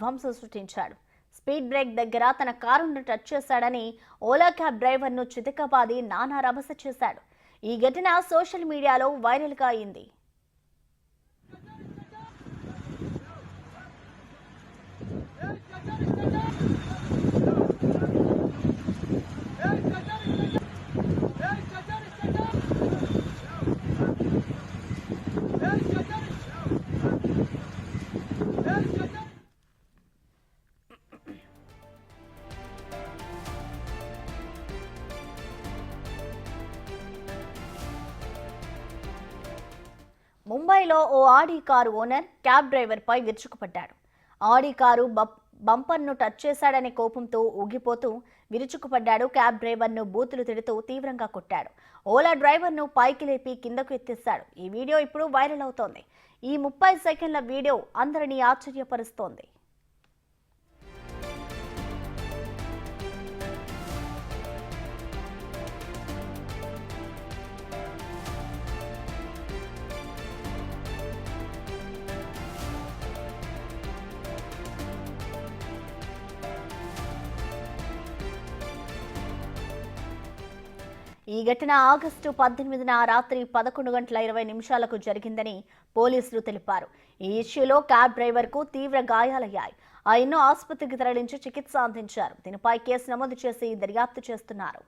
విధ్వంసం సృష్టించాడు. Speed break దగ్గర తన కారును టచ్ చేశాడని ఓలా క్యాబ్ డ్రైవర్ను చితకబాది నానా రభస చేశాడు. ఈ ఘటన సోషల్ మీడియాలో వైరల్గా అయింది. ముంబైలో ఓ ఆడి కారు ఓనర్ క్యాబ్ డ్రైవర్పై విరుచుకుపడ్డాడు. ఆడి కారు బంపర్ను టచ్ చేశాడనే కోపంతో ఊగిపోతూ విరుచుకుపడ్డాడు. క్యాబ్ డ్రైవర్ను బూతులు తిడుతూ తీవ్రంగా కొట్టాడు. ఓలా డ్రైవర్ను పైకి లేపి కిందకు ఎత్తేశాడు. ఈ వీడియో ఇప్పుడు వైరల్ అవుతోంది. ఈ 30 సెకండ్ల వీడియో అందరినీ ఆశ్చర్యపరుస్తోంది. ఈ ఘటన ఆగస్టు 18న రాత్రి 11:20 జరిగిందని పోలీసులు తెలిపారు. ఈ ఇష్యూలో క్యాబ్ డ్రైవర్కు తీవ్ర గాయాలయ్యాయి. ఆయన్ను ఆసుపత్రికి తరలించి చికిత్స అందించారు. దీనిపై కేసు నమోదు చేసి దర్యాప్తు చేస్తున్నారు.